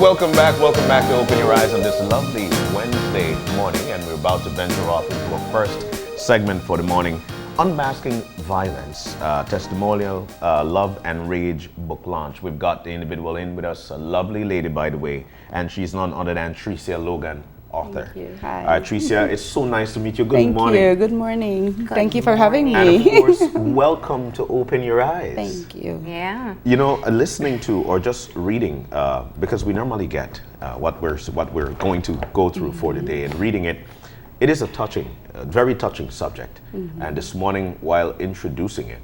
Welcome back to Open Your Eyes on this lovely Wednesday morning, and we're about to venture off into our first segment for the morning, Unmasking Violence, Testimonial, Love and Rage book launch. We've got the individual in with us, a lovely lady, by the way, and she's none other than Tricia Logan, author. Thank you. Hi. Tricia, it's so nice to meet you. Good morning. Thank you. Good morning. Thank you for having me. And of course, welcome to Open Your Eyes. Thank you. Yeah. You know, listening to or just reading, because we normally get what we're going to go through for the day, and reading it, it is a very touching subject. And this morning, while introducing it,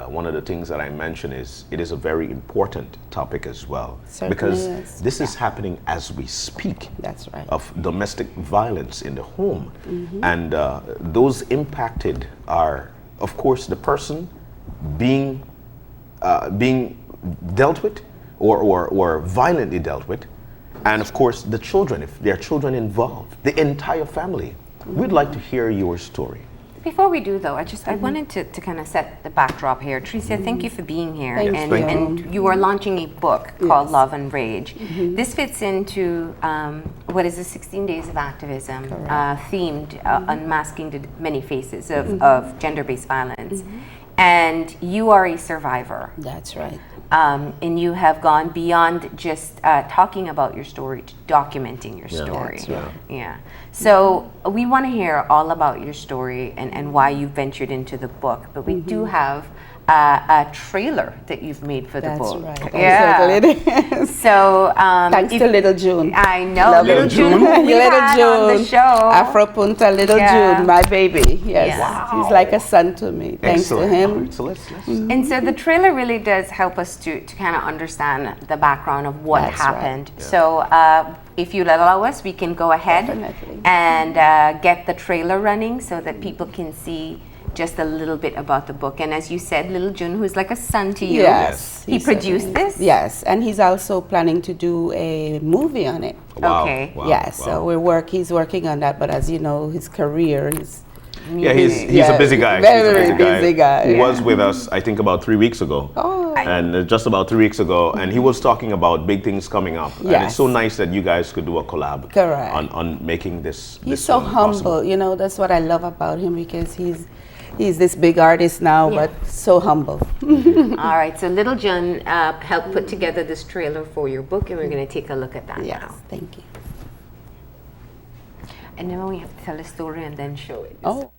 one of the things that I mentioned is it is a very important topic as well. Certainly because is. this is happening as we speak. That's right. Of domestic violence in the home. And those impacted are, of course, the person being dealt with or violently dealt with, and of course the children, if there are children involved, the entire family. We'd like to hear your story. Before we do, though, I wanted to kind of set the backdrop here. Tricia, thank you for being here. Thank you. And you are launching a book called Yes. Love and Rage. This fits into what is the 16 Days of Activism, themed unmasking the many faces of gender-based violence. And you are a survivor. That's right. And you have gone beyond just talking about your story to documenting your story. That's right. Yeah. So we want to hear all about your story and why you ventured into the book. But we do have a trailer that you've made for the That's book. right. Yeah. Certainly it is. So Thanks to Little June. I know Love Little June. who we Little had June. on the show. Afro Punta Little Yeah. June, my baby. Yes. Yeah. Wow. He's like a son to me. Thanks Excellent. to All him. right, so let's And so the trailer really does help us to kind of understand the background of what That's right. happened. So if you'll allow us, we can go ahead Definitely. and get the trailer running so that people can see just a little bit about the book. And as you said, Little June, who's like a son to you, Yes. he produced certainly is. this? Yes, and he's also planning to do a movie on it. Wow. Okay. Wow. Yes, Wow. so he's working on that, but as you know, his career is Yeah, he's a busy guy. Very He's a busy guy. He Yeah. was with us, I think, about 3 weeks ago. Oh. And just about 3 weeks ago, and he was talking about big things coming up. And it's Yes. so nice that you guys could do a collab Correct. on making this. He's this so one humble, possible. you know, that's what I love about him, because he's this big artist now, Yeah. but so humble. All right, so Little June helped put together this trailer for your book, and we're going to take a look at that Yes, now. thank you. And then we have to tell a story and then show it. Oh.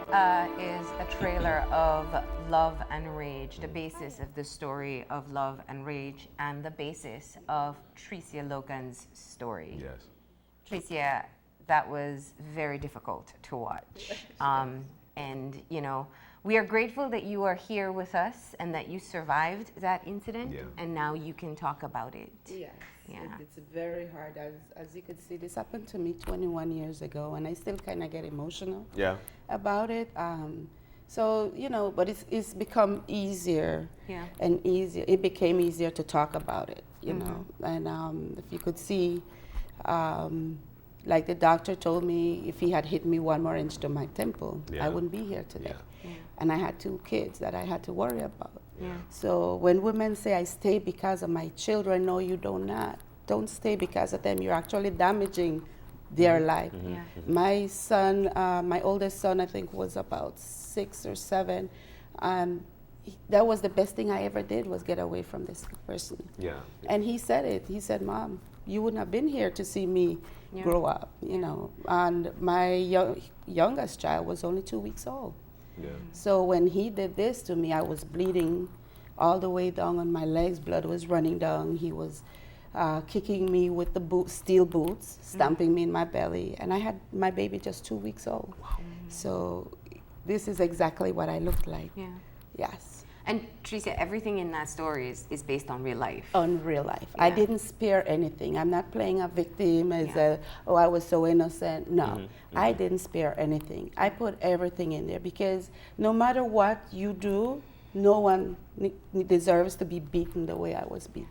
is a trailer of Love and Rage, the basis of the story of Love and Rage, and the basis of Tricia Logan's story. Yes. Tricia, that was very difficult to watch. And, you know, we are grateful that you are here with us and that you survived that incident, and now you can talk about it. Yes, Yeah. it's very hard. As you could see, this happened to me 21 years ago, and I still kind of get emotional about it. So, you know, but it's become easier and easier. It became easier to talk about it, you know. And if you could see, like the doctor told me, if he had hit me 1 more inch to my temple, I wouldn't be here today. And I had 2 kids that I had to worry about. So when women say I stay because of my children, no, you do not. Don't stay because of them. You're actually damaging their life. My son, my oldest son, I think was about 6 or 7. That was the best thing I ever did, was get away from this person. And he said it. He said, Mom, you wouldn't have been here to see me grow up, you know. And my youngest child was only 2 weeks old. So when he did this to me, I was bleeding all the way down on my legs. Blood was running down. He was kicking me with the steel boots, stamping me in my belly. And I had my baby just 2 weeks old. So this is exactly what I looked like. Yes. And Tricia, everything in that story is based on real life. On real life. I didn't spare anything. I'm not playing a victim as oh, I was so innocent. No, I didn't spare anything. I put everything in there because no matter what you do, no one deserves to be beaten the way I was beaten.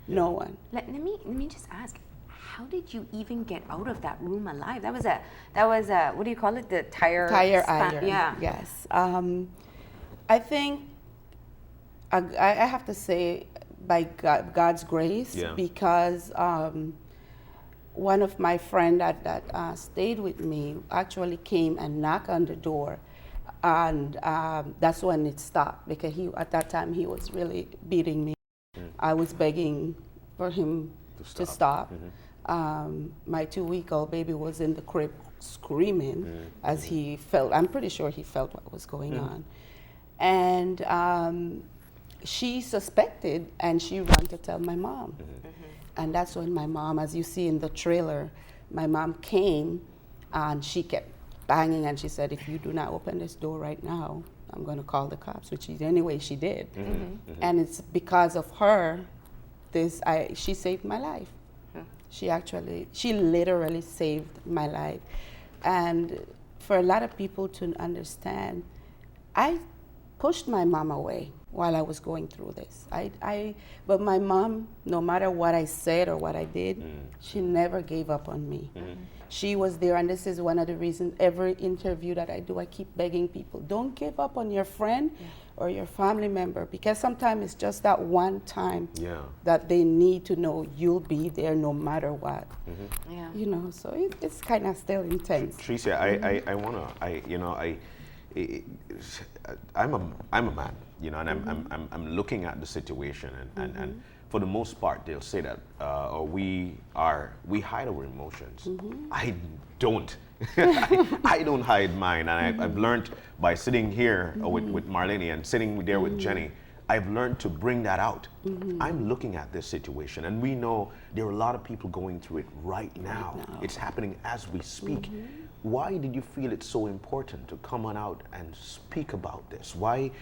No one. Let me just ask, how did you even get out of that room alive? That was a what do you call it? The tire iron. Yeah. Yes. I think I have to say by God's grace, because one of my friends that stayed with me actually came and knocked on the door, and that's when it stopped, because at that time he was really beating me. I was begging for him to stop. My 2-week-old baby was in the crib screaming as he felt, I'm pretty sure he felt what was going on. And she suspected, and she ran to tell my mom. And that's when my mom, as you see in the trailer, my mom came and she kept banging, and she said, if you do not open this door right now, I'm going to call the cops, which anyway she did. And it's because of her, she saved my life. She literally saved my life. And for a lot of people to understand, I pushed my mom away while I was going through this. But my mom, no matter what I said or what I did, she never gave up on me. She was there, and this is one of the reasons every interview that I do, I keep begging people, don't give up on your friend or your family member, because sometimes it's just that one time that they need to know you'll be there no matter what. You know, so it's kind of still intense. Tricia, I'm a man, you know, and I'm looking at the situation, and for the most part, they'll say that we hide our emotions. I don't. I don't hide mine, and I've learned by sitting here with Marlene and sitting there with Jenny. I've learned to bring that out. I'm looking at this situation, and we know there are a lot of people going through it right now. It's happening as we speak. Why did you feel it's so important to come on out and speak about this? Why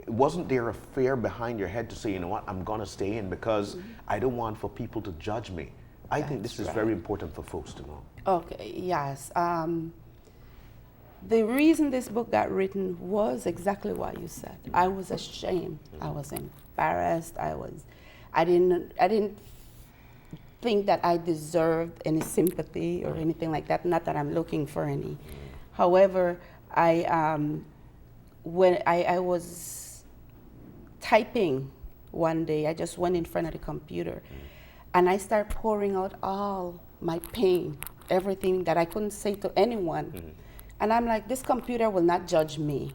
wasn't there a fear behind your head to say, you know what, I'm gonna stay in because I don't want for people to judge me? I think this is very important for folks to know. Okay, yes. The reason this book got written was exactly what you said. I was ashamed. I was embarrassed. I didn't think that I deserved any sympathy or anything like that. Not that I'm looking for any. However, when I was typing one day, I just went in front of the computer and I started pouring out all my pain, everything that I couldn't say to anyone. And I'm like, this computer will not judge me.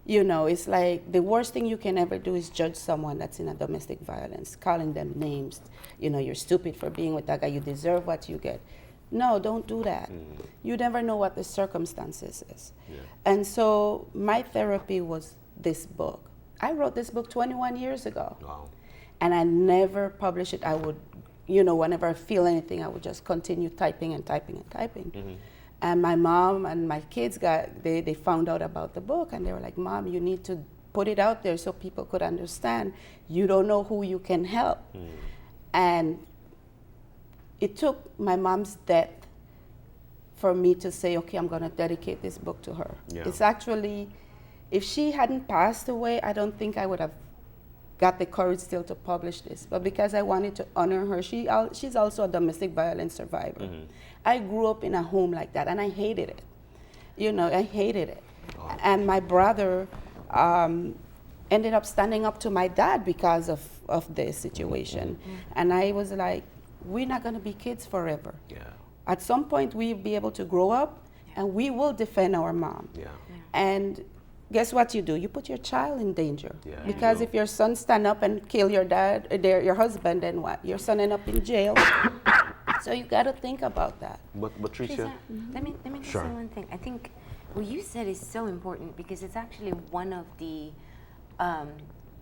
You know, it's like the worst thing you can ever do is judge someone that's in a domestic violence, calling them names. You know, you're stupid for being with that guy, you deserve what you get. no, don't do that. You never know what the circumstances is. Yeah. And so my therapy was this book. I wrote this book 21 years ago. Wow. And I never published it. I would, whenever I feel anything, I would just continue typing and typing and typing. And my mom and my kids they found out about the book, and they were like, Mom, you need to put it out there so people could understand. You don't know who you can help. And it took my mom's death for me to say, okay, I'm going to dedicate this book to her. Yeah. It's actually, if she hadn't passed away, I don't think I would have got the courage still to publish this. But because I wanted to honor her, she's also a domestic violence survivor. I grew up in a home like that, and I hated it. I hated it. Oh. And my brother ended up standing up to my dad because of this situation. And I was like, we're not going to be kids forever. Yeah. At some point, we'll be able to grow up, and we will defend our mom. Yeah. And guess what you do? You put your child in danger. Yeah, Because you do. if your son stand up and kill your your husband, then what? Your son end up in jail. So you got to think about that. But Tricia, Let me just Sure. say one thing. I think what you said is so important because it's actually one of the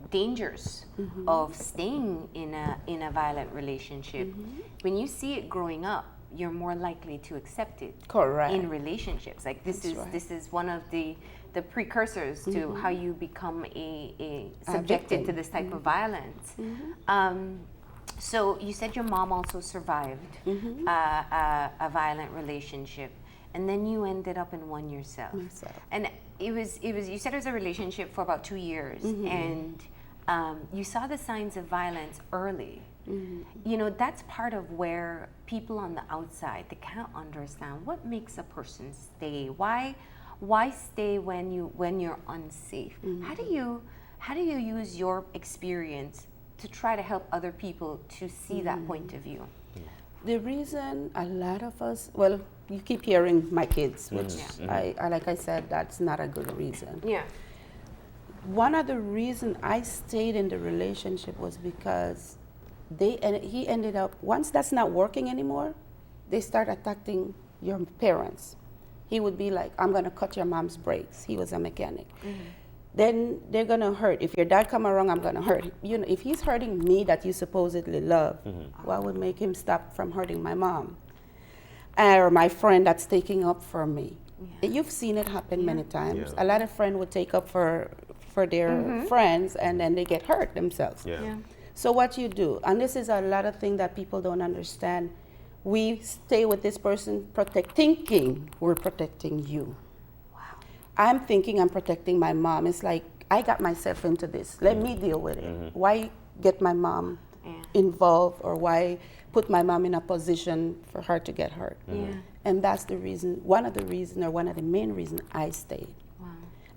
dangers of staying in a violent relationship. When you see it growing up, you're more likely to accept it. Correct. In relationships. Like this That's is right. this is one of the precursors to how you become a subjected to victim. this type of violence. So you said your mom also survived a violent relationship, and then you ended up in one yourself. Myself. And it was you said it was a relationship for about 2 years, and you saw the signs of violence early. That's part of where people on the outside, they can't understand what makes a person stay. Why stay when you're unsafe? How do you use your experience to try to help other people to see that point of view? The reason a lot of us, well, you keep hearing my kids, which I like I said, that's not a good reason. Yeah. One of the reasons I stayed in the relationship was because he ended up, once that's not working anymore, they start attacking your parents. He would be like, I'm going to cut your mom's brakes. He was a mechanic. Then they're going to hurt. If your dad come around, I'm going to hurt him. If he's hurting me that you supposedly love, what would make him stop from hurting my mom? Or my friend that's taking up for me. You've seen it happen many times. Yeah. A lot of friends would take up for their friends, and then they get hurt themselves. Yeah. So what you do, and this is a lot of things that people don't understand, we stay with this person thinking we're protecting you. Wow. I'm thinking I'm protecting my mom. It's like, I got myself into this. Let me deal with it. Why get my mom involved, or why put my mom in a position for her to get hurt? And that's the reason, one of the main reasons I stayed. Wow.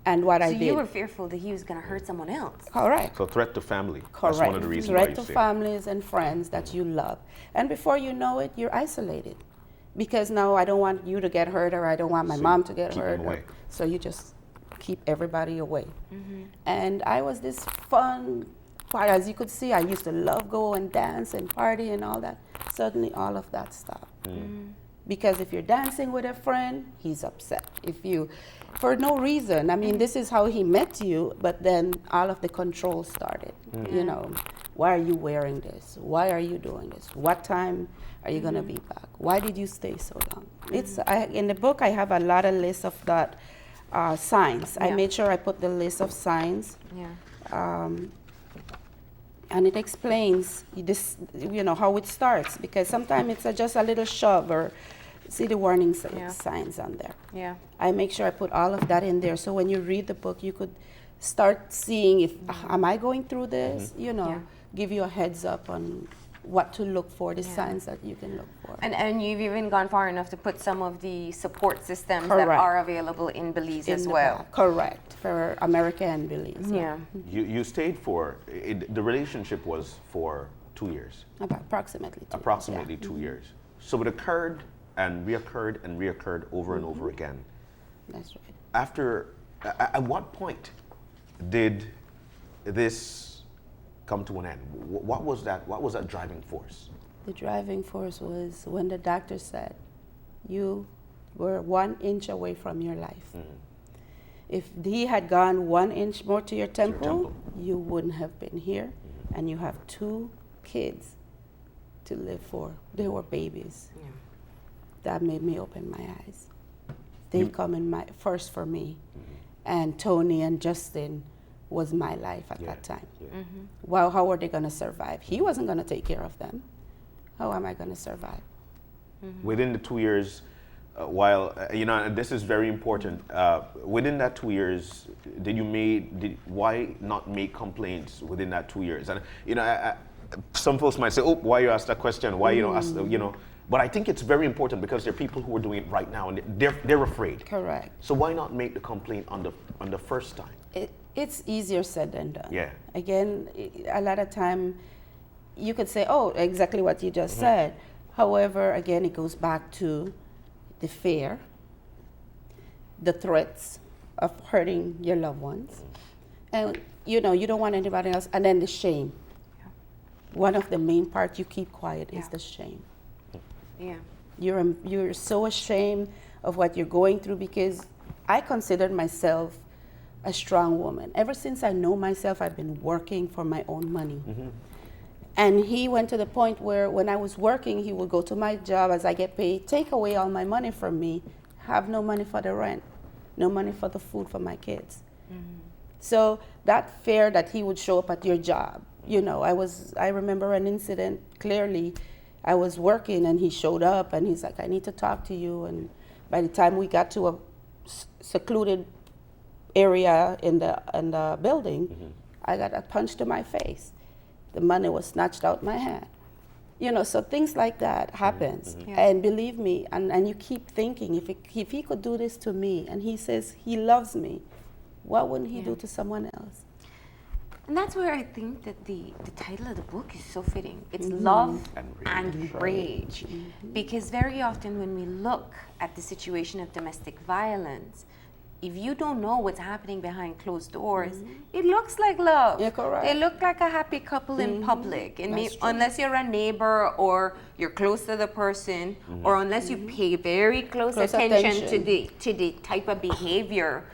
And what I So did. you were fearful that he was going to hurt someone else. Correct. So threat to family. Correct. That's one of the reasons why Threat you to say. families and friends that you love. And before you know it, you're isolated. Because now I don't want you to get hurt, or I don't want my So mom to get keep hurt. them away. So you just keep everybody away. And I was this fun, as you could see, I used to love go and dance and party and all that. Suddenly all of that stopped. Because if you're dancing with a friend, he's upset. If you, for no reason, I mean, this is how he met you, but then all of the control started. Why are you wearing this? Why are you doing this? What time are you gonna be back? Why did you stay so long? In the book, I have a lot of lists of that signs. I made sure I put the list of signs. And it explains this, how it starts, because sometimes it's just a little shove, or see the warning signs on there. Yeah. I make sure I put all of that in there, so when you read the book, you could start seeing if, am I going through this? Give you a heads up on what to look for, the signs that you can look for. And you've even gone far enough to put some of the support systems that Correct. are available in Belize as In the well. back. Correct, for America and Belize. Yeah. You stayed for, the relationship was for 2 years. About approximately 2 years, Approximately 2 years. So it occurred and reoccurred over and over again. That's right. After, at what point did this come to an end? What was that driving force? The driving force was when the doctor said, you were 1 inch away from your life. If he had gone 1 inch more to your temple, you wouldn't have been here. And you have 2 kids to live for. They were babies. Yeah. That made me open my eyes. They come in my first for me. And Tony and Justin was my life at that time. Well, how are they going to survive? He wasn't going to take care of them. How am I going to survive? Within the 2 years, and this is very important, within that 2 years, why not make complaints within that 2 years? And, some folks might say, oh, why you asked that question? Why you don't ask, But I think it's very important because there are people who are doing it right now and they're afraid. Correct. So why not make the complaint on the first time? It's easier said than done. Yeah. Again, a lot of time you could say, oh, exactly what you just said. However, again, it goes back to the fear, the threats of hurting your loved ones. And, you don't want anybody else. And then the shame. One of the main parts you keep quiet is the shame. Yeah. You're so ashamed of what you're going through because I considered myself a strong woman. Ever since I know myself, I've been working for my own money. And he went to the point where when I was working, he would go to my job as I get paid, take away all my money from me, have no money for the rent, no money for the food for my kids. So that fear that he would show up at your job, I remember an incident clearly. I was working and he showed up and he's like, I need to talk to you. And by the time we got to a secluded area in the building, I got a punch to my face. The money was snatched out my hand. So things like that happens. And believe me, and you keep thinking, if he could do this to me and he says he loves me, what wouldn't he do to someone else? And that's where I think that the title of the book is so fitting. It's Love and Rage. Because very often when we look at the situation of domestic violence, if you don't know what's happening behind closed doors, it looks like love. Yeah, correct. They look like a happy couple in public. And unless you're a neighbor or you're close to the person, or unless you pay very close attention to the type of behavior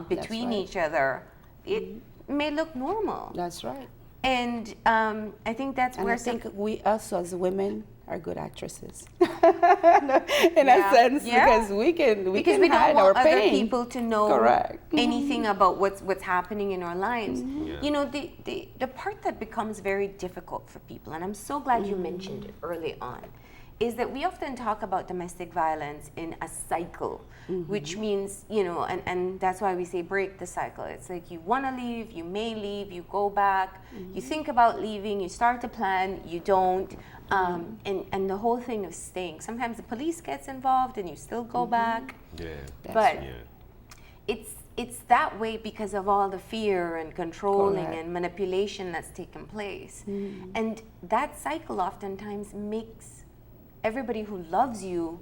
between each other, it may look normal. That's right. And I think that's where I think us as women are good actresses in a sense because we can we hide don't want our other pain. people to know anything about what's happening in our lives. The part that becomes very difficult for people, and I'm so glad you mentioned it early on, is that we often talk about domestic violence in a cycle, which means, and that's why we say break the cycle. It's like you want to leave, you may leave, you go back, you think about leaving, you start to plan, you don't, and the whole thing of staying. Sometimes the police gets involved and you still go back. It's that way because of all the fear and controlling and manipulation that's taken place. And that cycle oftentimes makes everybody who loves you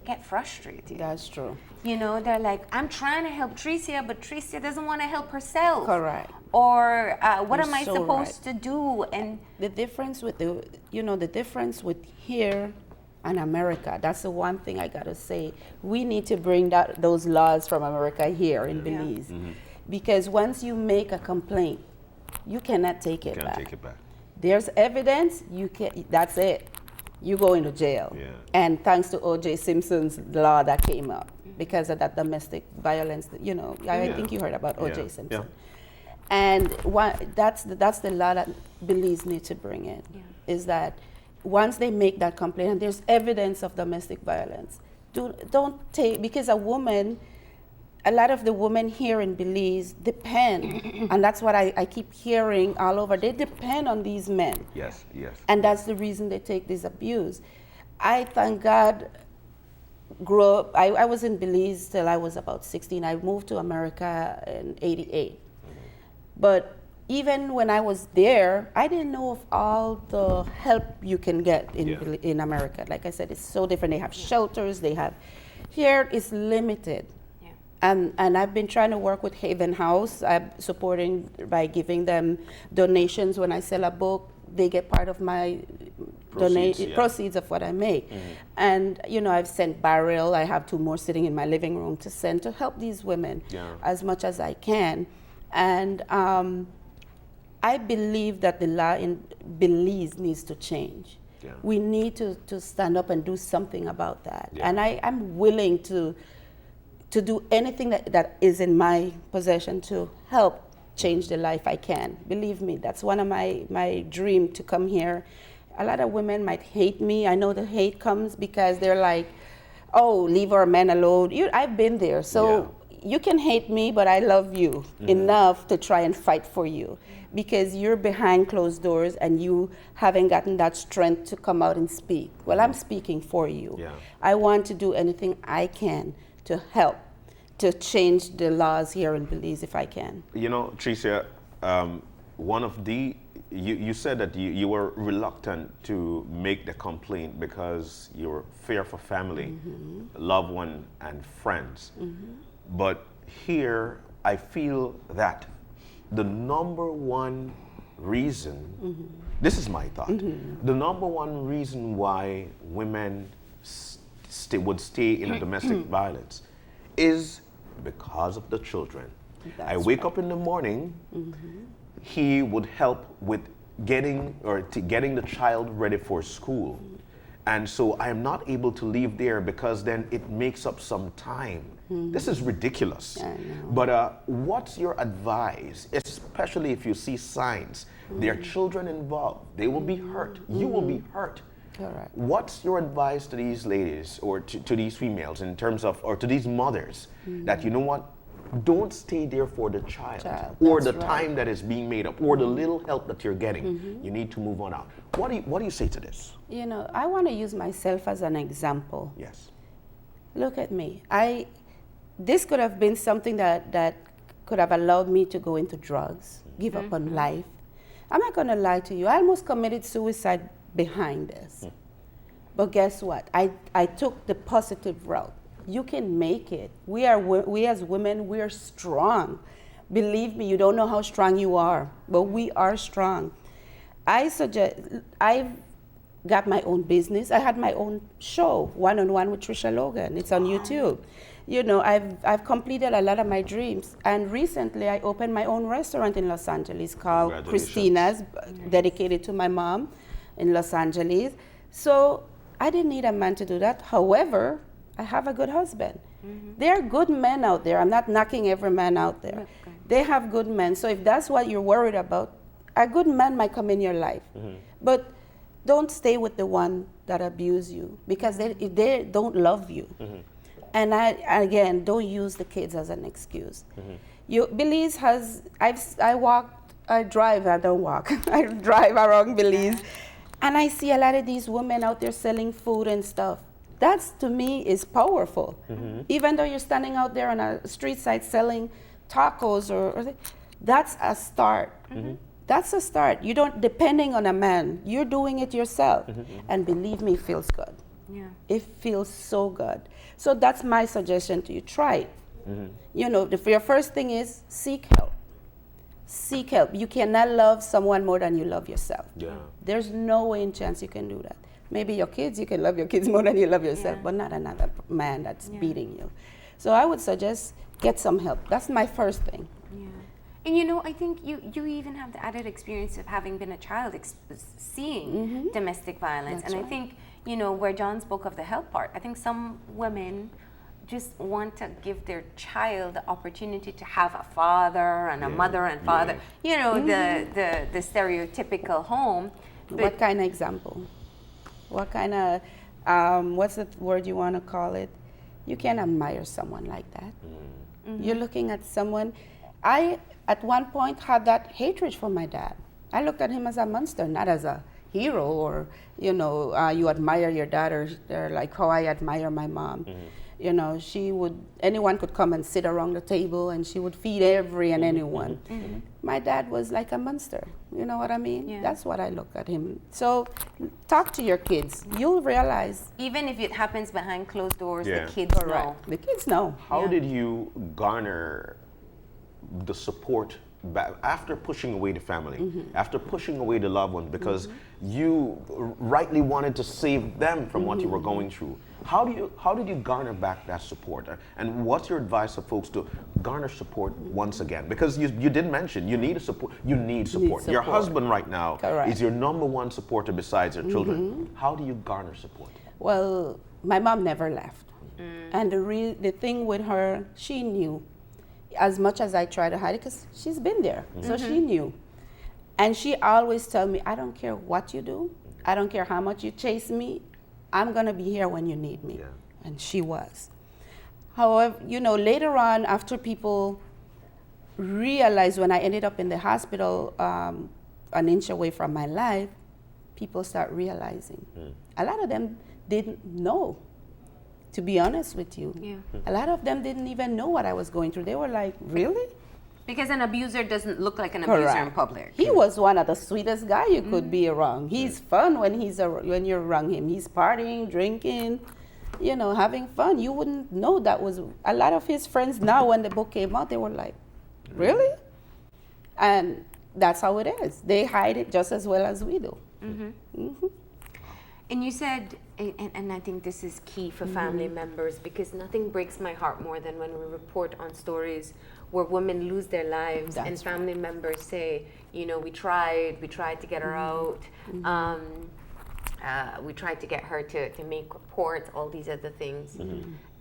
get frustrated. That's true. They're like, I'm trying to help Tricia, but Tricia doesn't want to help herself. Correct. Or what am I supposed to do? And the difference with the difference with here and America, that's the one thing I gotta say. We need to bring those laws from America here in Belize. Because once you make a complaint, you cannot take it back. Take it back. There's evidence, that's it. You go into jail. And thanks to O.J. Simpson's law that came up because of that domestic violence, I think you heard about O.J. Simpson. And that's the law that Belize need to bring in, is that once they make that complaint and there's evidence of domestic violence, don't take, because a lot of the women here in Belize depend, and that's what I keep hearing all over, they depend on these men. Yes. And that's the reason they take this abuse. I thank God, grew up, I was in Belize till I was about 16. I moved to America in '88. But even when I was there, I didn't know of all the help you can get in America. Like I said, it's so different. They have shelters, here it's limited. And I've been trying to work with Haven House. I'm supporting by giving them donations when I sell a book. They get part of my proceeds of what I make. And, you know, I've sent barrel. I have 2 more sitting in my living room to send to help these women as much as I can. And I believe that the law in Belize needs to change. We need to stand up and do something about that. And I'm willing to do anything that is in my possession to help change the life I can. Believe me, that's one of my dream to come here. A lot of women might hate me. I know the hate comes because they're like, oh, leave our men alone. I've been there. So you can hate me, but I love you enough to try and fight for you, because you're behind closed doors and you haven't gotten that strength to come out and speak. Well, I'm speaking for you. I want to do anything I can to help to change the laws here in Belize if I can. You know, Tricia, one of the, you said that you were reluctant to make the complaint because you were fear for family, loved one, and friends. But here, I feel that the number one reason, this is my thought, the number one reason why women would stay in a domestic violence is because of the children. I wake up in the morning, he would help with getting the child ready for school. And so I am not able to leave there because then it makes up some time. This is ridiculous. But what's your advice, especially if you see signs, there are children involved, they will be hurt, you will be hurt. Correct. What's your advice to these ladies or to these females in terms of, or to these mothers, that you know what, don't stay there for the child or the time that is being made up or the little help that you're getting. You need to move on out. What do you say to this? You know, I want to use myself as an example. Yes. Look at me. This could have been something that could have allowed me to go into drugs, give up on life. I'm not going to lie to you. I almost committed suicide behind this. But guess what? I took the positive route. You can make it. We as women, we are strong. Believe me, you don't know how strong you are, but we are strong. I've got my own business. I had my own show, One-on-One with Tricia Logan. It's on YouTube. You know, I've completed a lot of my dreams. And recently I opened my own restaurant in Los Angeles called Christina's, dedicated to my mom in Los Angeles. So I didn't need a man to do that. However, I have a good husband. There are good men out there. I'm not knocking every man out there. They have good men. So if that's what you're worried about, a good man might come in your life. But don't stay with the one that abuse you, because they don't love you. And again, don't use the kids as an excuse. Belize has, I drive, I don't walk. I drive around Belize. And I see a lot of these women out there selling food and stuff. That's, to me, is powerful. Even though you're standing out there on a street side selling tacos, that's a start. That's a start. You don't, depending on a man, you're doing it yourself. And believe me, it feels good. It feels so good. So that's my suggestion to you. Try it. You know, your first thing is seek help. Seek help. You cannot love someone more than you love yourself. There's no way in chance you can do that. Maybe your kids, you can love your kids more than you love yourself, but not another man that's beating you. So I would suggest get some help. That's my first thing. And you know, I think you even have the added experience of having been a child seeing domestic violence. That's and I think, you know, where John spoke of the help part, I think some women just want to give their child the opportunity to have a father and a mother and father, you know, the stereotypical home. But what kind of example? What kind of, what's the word you want to call it? You can't admire someone like that. You're looking at someone, I, at one point, had that hatred for my dad. I looked at him as a monster, not as a hero, or, you know, you admire your dad, or like how I admire my mom. You know, anyone could come and sit around the table and she would feed every and anyone. My dad was like a monster, you know what I mean? That's what I look at him. So talk to your kids. You'll realize. Even if it happens behind closed doors, the kids know. The kids know. How did you garner the support after pushing away the family, after pushing away the loved ones, because you rightly wanted to save them from what you were going through. How did you garner back that support? And what's your advice for folks to garner support once again? Because you did mention you need support. You need support. Your husband right now is your number one supporter besides your children. How do you garner support? Well, my mom never left. And the thing with her, she knew. As much as I try to hide it, because she's been there, so she knew. And she always tell me, I don't care what you do. I don't care how much you chase me. I'm gonna be here when you need me. And she was. However, later on, after people realized when I ended up in the hospital an inch away from my life, people start realizing. A lot of them didn't know, to be honest with you. A lot of them didn't even know what I was going through. They were like, really? Because an abuser doesn't look like an abuser in public. He was one of the sweetest guy you could be around. He's fun when when you're around him. He's partying, drinking, having fun. You wouldn't know that was a lot of his friends. Now, when the book came out, they were like, really? And that's how it is. They hide it just as well as we do. And you said, and I think this is key for family members, because nothing breaks my heart more than when we report on stories where women lose their lives and family members say, we tried to get her out, we tried to get her to make reports, all these other things.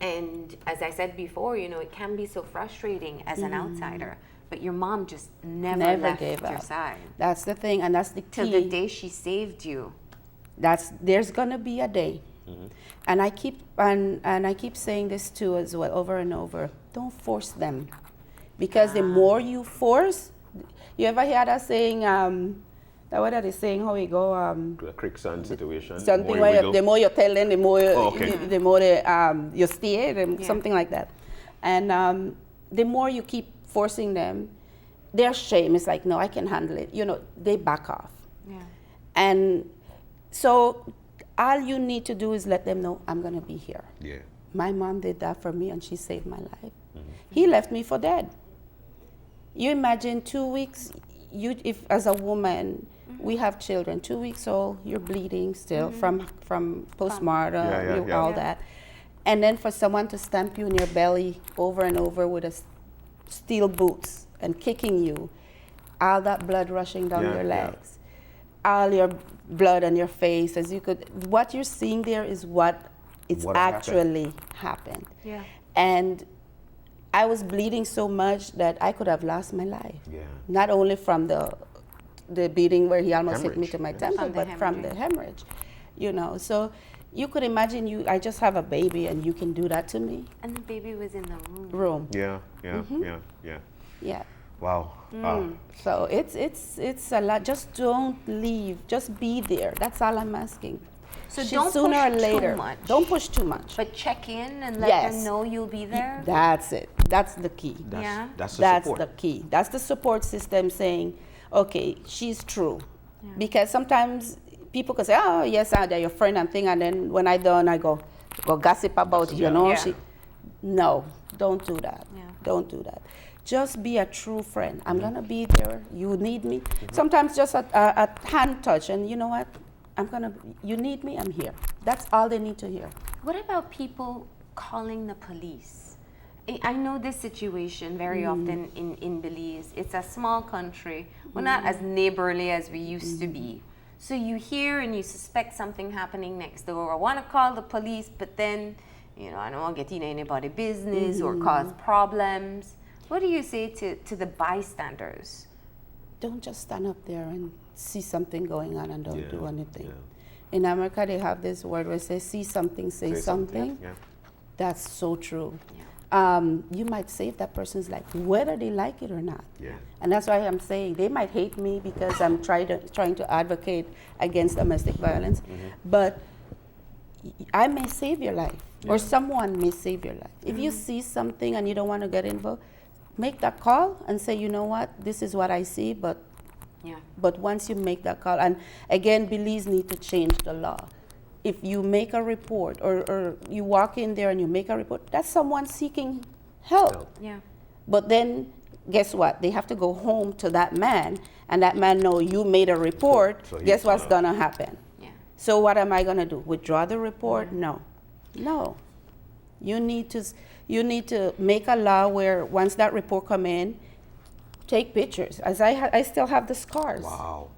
And as I said before, it can be so frustrating as an outsider, but your mom just never left your side. That's the thing, and that's the key. Till the day she saved you. There's gonna be a day. And I keep saying this too as well, over and over. Don't force them. Because the more you force, you ever hear that saying, what are they saying, how we go? A quicksand situation. Something where the more you tell them, the more you steer, something like that. And the more you keep forcing them, their shame is like, no, I can handle it. They back off. And so all you need to do is let them know, I'm gonna be here. My mom did that for me and she saved my life. He left me for dead. You imagine 2 weeks, if as a woman, we have children, 2 weeks old, you're bleeding still from postmortem, all that. And then for someone to stamp you in your belly over and over with steel boots and kicking you, all that blood rushing down your legs, all your blood on your face, what you're seeing there is what actually happened. And I was bleeding so much that I could have lost my life. Not only from the beating where he almost hit me to my temple, but from the hemorrhage. So you could imagine I just have a baby and you can do that to me. And the baby was in the room. Yeah. Wow. So it's a lot. Just don't leave. Just be there. That's all I'm asking. So don't push too much. Don't push too much. But check in and let them know you'll be there. That's it. That's the key. That's the key. That's the support system saying, okay, she's true. Because sometimes people can say, oh, yes, they're your friend and thing, and then when I done, I go gossip about it, No, don't do that. Don't do that. Just be a true friend. I'm gonna be there. You need me. Sometimes just a hand touch, and you know what? You need me, I'm here. That's all they need to hear. What about people calling the police? I know this situation very often in Belize. It's a small country. We're not as neighborly as we used to be. So you hear and you suspect something happening next door. I want to call the police, but then, I don't want to get in anybody's business or cause problems. What do you say to the bystanders? Don't just stand up there and see something going on and don't do anything. In America, they have this word where they say, see something, say something. That's so true. You might save that person's life, whether they like it or not. And that's why I'm saying they might hate me because I'm trying to advocate against domestic violence, but I may save your life, or someone may save your life. If you see something and you don't want to get involved, make that call and say, you know what, this is what I see, but once you make that call, and again, Belize need to change the law. If you make a report or you walk in there and you make a report, that's someone seeking help. But then guess what? They have to go home to that man, and that man know you made a report. So guess what's gonna happen? Yeah. So what am I gonna do? Withdraw the report? No. You need to make a law where once that report come in, take pictures. As I still have the scars. Wow.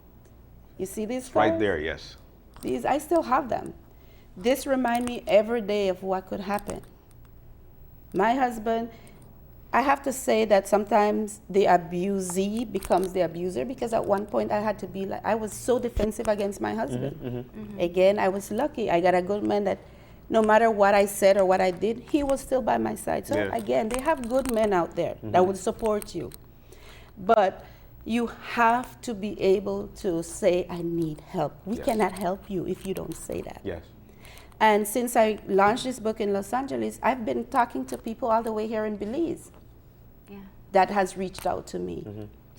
You see these scars? Right there, yes. These, I still have them. This remind me every day of what could happen. My husband, I have to say that sometimes the abusee becomes the abuser, because at one point I had to be like, I was so defensive against my husband. Again, I was lucky. I got a good man that no matter what I said or what I did, he was still by my side. So again, they have good men out there that would support you. But you have to be able to say, I need help. We cannot help you if you don't say that. Yes. And since I launched this book in Los Angeles, I've been talking to people all the way here in Belize that has reached out to me.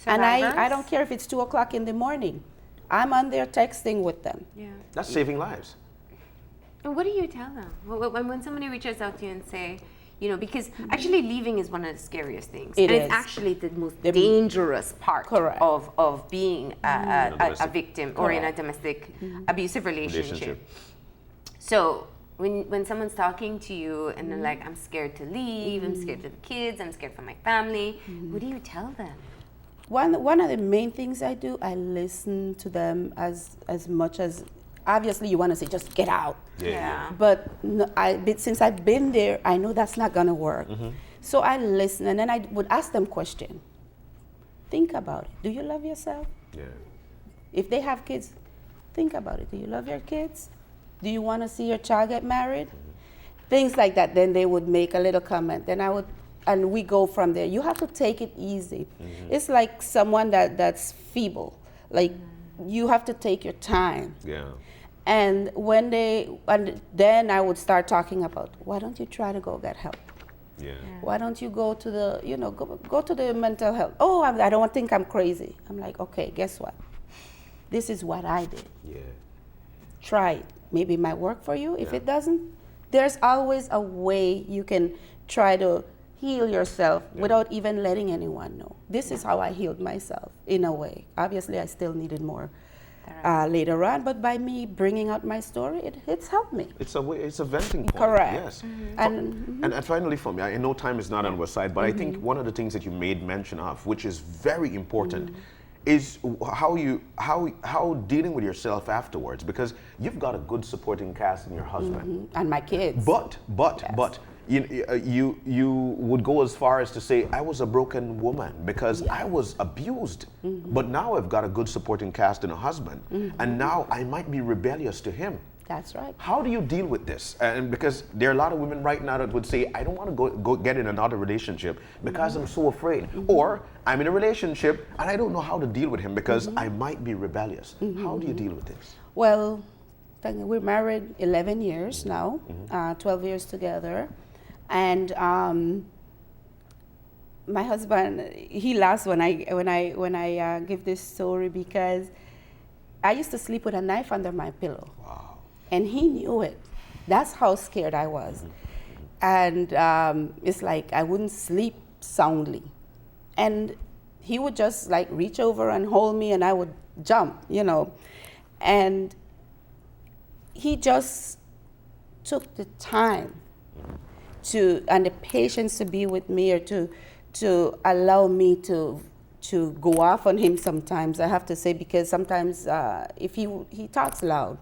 And I don't care if it's 2 o'clock in the morning. I'm on there texting with them. That's saving lives. And what do you tell them? When somebody reaches out to you and say, because actually leaving is one of the scariest things. It's actually the most dangerous part of being a victim or in a domestic abusive relationship. So when someone's talking to you and they're like, I'm scared to leave, I'm scared for the kids, I'm scared for my family, what do you tell them? One of the main things I do, I listen to them as much as, obviously you want to say, just get out. But since I've been there, I know that's not going to work. So I listen, and then I would ask them question. Think about it. Do you love yourself? If they have kids, think about it. Do you love your kids? Do you want to see your child get married? Things like that. Then they would make a little comment. Then I would, and we go from there. You have to take it easy. It's like someone that's feeble. Like, you have to take your time. And then I would start talking about, why don't you try to go get help? Why don't you go to the, go to the mental health? Oh, I don't think I'm crazy. I'm like, okay, guess what? This is what I did. Try it. Maybe it might work for you. If it doesn't, there's always a way you can try to heal yourself without even letting anyone know. This is how I healed myself, in a way. Obviously, I still needed more later on, but by me bringing out my story, it's helped me. It's a way, it's a venting point. Correct. Yes. And finally for me, I know time is not on our side, but I think one of the things that you made mention of, which is very important, is how dealing with yourself afterwards, because you've got a good supporting cast in your husband and my kids. But you would go as far as to say, I was a broken woman because I was abused, but now I've got a good supporting cast in a husband, and now I might be rebellious to him. That's right. How do you deal with this? And because there are a lot of women right now that would say, I don't want to go get in another relationship because I'm so afraid. Or I'm in a relationship and I don't know how to deal with him because I might be rebellious. How do you deal with this? Well, we're married 11 years now, 12 years together. And my husband, he laughs when I give this story, because I used to sleep with a knife under my pillow. Wow. And he knew it. That's how scared I was. And it's like I wouldn't sleep soundly. And he would just like reach over and hold me, and I would jump, And he just took the time and the patience to be with me, or to allow me to go off on him sometimes, I have to say, because sometimes if he talks loud,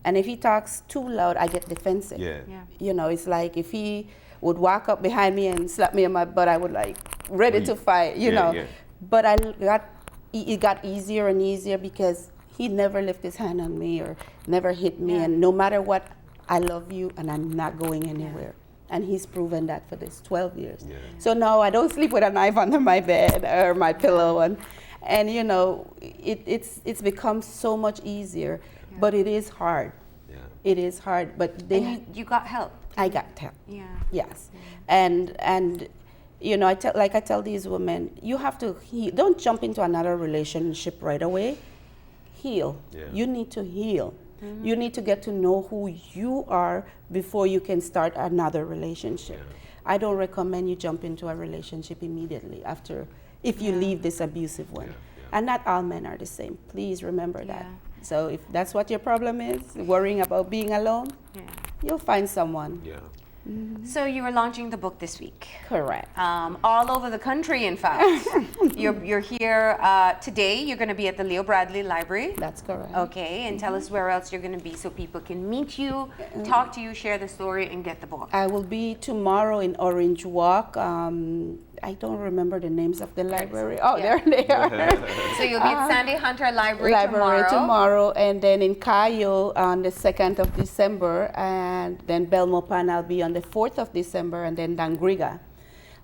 and if he talks too loud, I get defensive. It's like if he would walk up behind me and slap me on my butt, I would like ready to fight, But it got easier and easier because he never lifted his hand on me or never hit me. And no matter what, I love you and I'm not going anywhere. And he's proven that for this 12 years. So now I don't sleep with a knife under my bed or my pillow. And it's become so much easier. But it is hard. It is hard. But you got help. I got help. Yes. And I tell these women, you have to heal. Don't jump into another relationship right away. Heal. You need to heal. You need to get to know who you are before you can start another relationship. I don't recommend you jump into a relationship immediately after if you leave this abusive one. And not all men are the same. Please remember that. So if that's what your problem is, worrying about being alone, you'll find someone. So you are launching the book this week. Correct. All over the country, in fact. You're here today. You're going to be at the Leo Bradley Library. That's correct. Okay, and tell us where else you're going to be so people can meet you, talk to you, share the story, and get the book. I will be tomorrow in Orange Walk. I don't remember the names of the library. Oh, there they are. So you'll be at Sandy Hunter Library tomorrow, and then in Cayo on the 2nd of December, and then Belmopan I'll be on the 4th of December, and then Dangriga.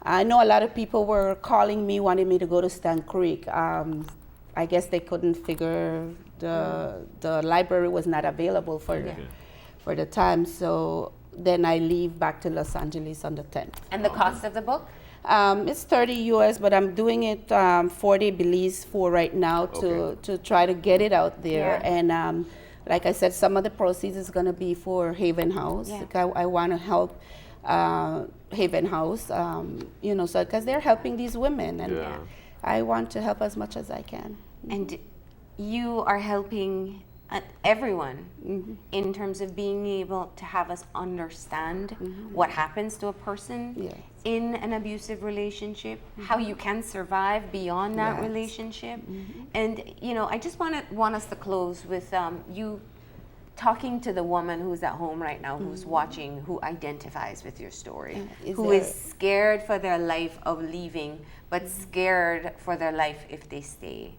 I know a lot of people were calling me, wanting me to go to Stan Creek. I guess they couldn't figure the library was not available for the time, so then I leave back to Los Angeles on the 10th. And the cost of the book? It's $30 US, but I'm doing it 40 Belize for right now to try to get it out there. And like I said, some of the proceeds is going to be for Haven House. Like I want to help Haven House, you know, so because they're helping these women, and I want to help as much as I can. And you are helping everyone in terms of being able to have us understand what happens to a person in an abusive relationship, how you can survive beyond that relationship. And you know, I just want us to close with you talking to the woman who's at home right now, who's watching, who identifies with your story, who is scared for their life of leaving, but scared for their life if they stay.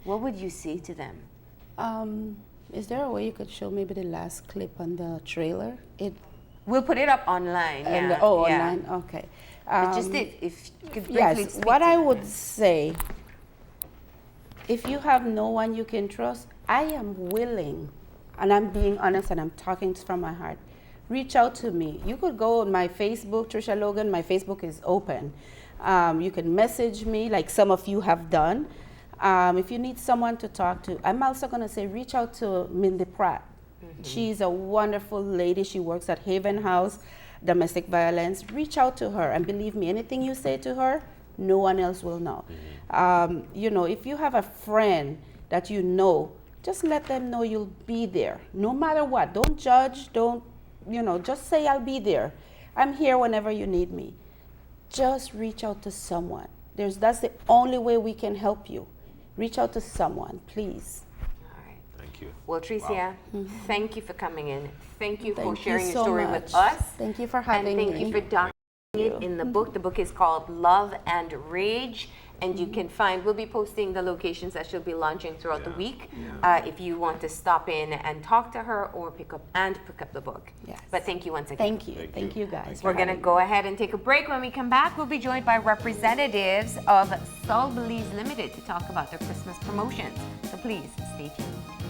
What would you say to them? Is there a way you could show maybe the last clip on the trailer? We'll put it up online. Online. Okay. Just if you could briefly speak what to I that. would say, if you have no one you can trust, I am willing, and I'm being honest, and I'm talking from my heart. Reach out to me. You could go on my Facebook, Tricia Logan. My Facebook is open. You can message me, like some of you have done. If you need someone to talk to, I'm also going to say reach out to Mindy Pratt. She's a wonderful lady. She works at Haven House, domestic violence. Reach out to her, and believe me, anything you say to her, no one else will know. You know, if you have a friend that you know, just let them know you'll be there, no matter what. Don't judge, don't, you know, just say I'll be there. I'm here whenever you need me. Just reach out to someone. That's the only way we can help you. Reach out to someone, please. All right. Thank you. Well, Tricia, thank you for coming in. Thank you for sharing your so story much. with us. Thank you for having me. And thank you for documenting it in the book. The book is called Love and Rage. And you can find, we'll be posting the locations that she'll be launching throughout the week. If you want to stop in and talk to her or pick up the book. Yes. But thank you once again. Thank you guys. We're going to go ahead and take a break. When we come back, we'll be joined by representatives of Sol Belize Limited to talk about their Christmas promotions. So please stay tuned.